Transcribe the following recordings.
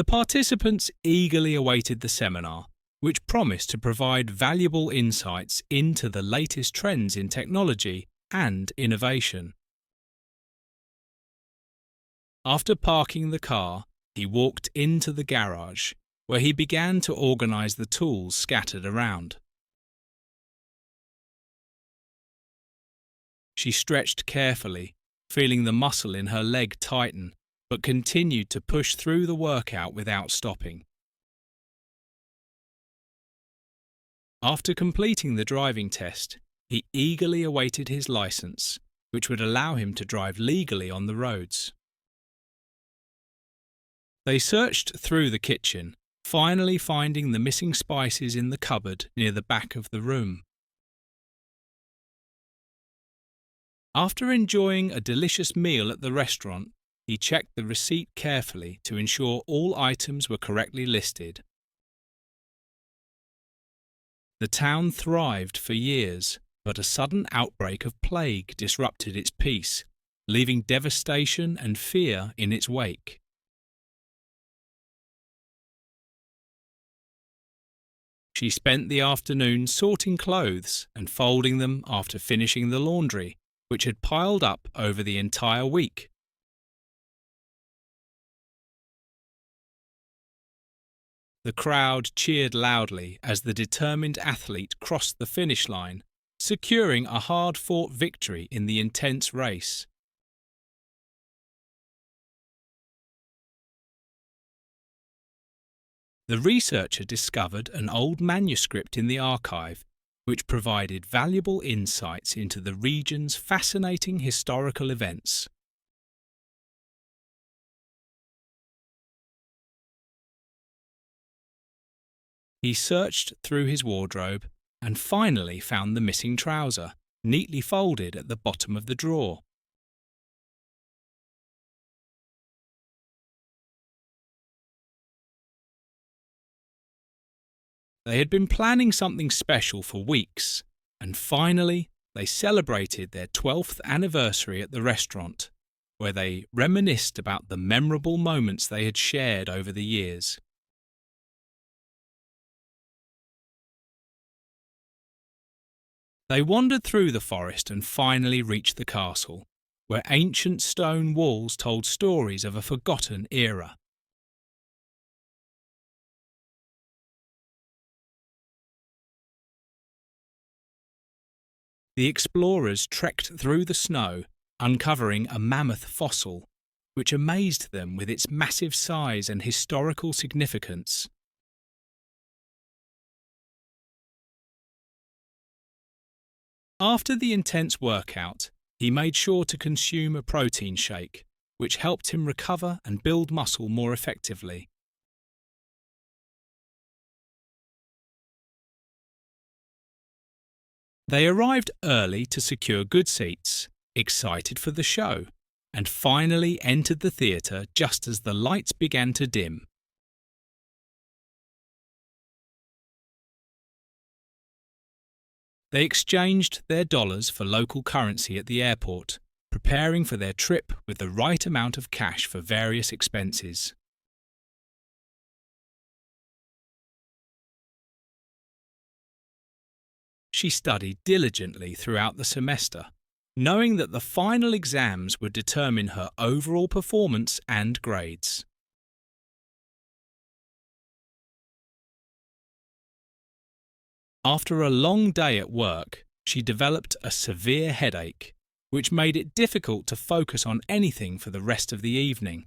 The participants eagerly awaited the seminar, which promised to provide valuable insights into the latest trends in technology and innovation. After parking the car, he walked into the garage, where he began to organize the tools scattered around. She stretched carefully, feeling the muscle in her leg tighten, but continued to push through the workout without stopping. After completing the driving test, he eagerly awaited his license, which would allow him to drive legally on the roads. They searched through the kitchen, finally finding the missing spices in the cupboard near the back of the room. After enjoying a delicious meal at the restaurant, he checked the receipt carefully to ensure all items were correctly listed. The town thrived for years, but a sudden outbreak of plague disrupted its peace, leaving devastation and fear in its wake. She spent the afternoon sorting clothes and folding them after finishing the laundry, which had piled up over the entire week. The crowd cheered loudly as the determined athlete crossed the finish line, securing a hard-fought victory in the intense race. The researcher discovered an old manuscript in the archive, which provided valuable insights into the region's fascinating historical events. He searched through his wardrobe and finally found the missing trouser, neatly folded at the bottom of the drawer. They had been planning something special for weeks, and finally they celebrated their 12th anniversary at the restaurant, where they reminisced about the memorable moments they had shared over the years. They wandered through the forest and finally reached the castle, where ancient stone walls told stories of a forgotten era. The explorers trekked through the snow, uncovering a mammoth fossil, which amazed them with its massive size and historical significance. After the intense workout, he made sure to consume a protein shake, which helped him recover and build muscle more effectively. They arrived early to secure good seats, excited for the show, and finally entered the theatre just as the lights began to dim. They exchanged their dollars for local currency at the airport, preparing for their trip with the right amount of cash for various expenses. She studied diligently throughout the semester, knowing that the final exams would determine her overall performance and grades. After a long day at work, she developed a severe headache, which made it difficult to focus on anything for the rest of the evening.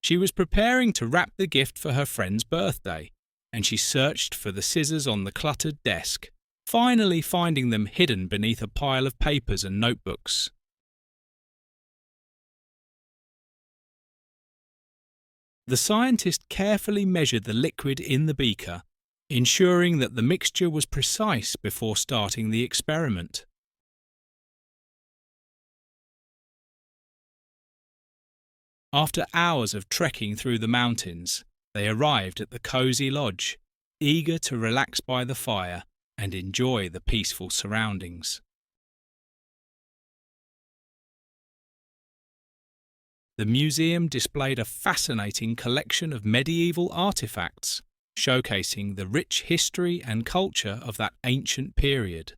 She was preparing to wrap the gift for her friend's birthday, and she searched for the scissors on the cluttered desk, finally finding them hidden beneath a pile of papers and notebooks. The scientist carefully measured the liquid in the beaker, ensuring that the mixture was precise before starting the experiment. After hours of trekking through the mountains, they arrived at the cosy lodge, eager to relax by the fire and enjoy the peaceful surroundings. The museum displayed a fascinating collection of medieval artifacts, showcasing the rich history and culture of that ancient period.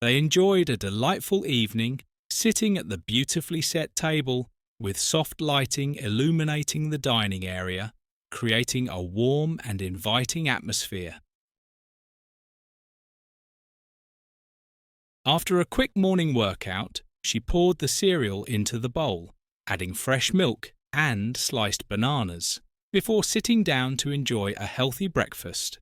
They enjoyed a delightful evening, sitting at the beautifully set table, with soft lighting illuminating the dining area, creating a warm and inviting atmosphere. After a quick morning workout, she poured the cereal into the bowl, adding fresh milk and sliced bananas, before sitting down to enjoy a healthy breakfast.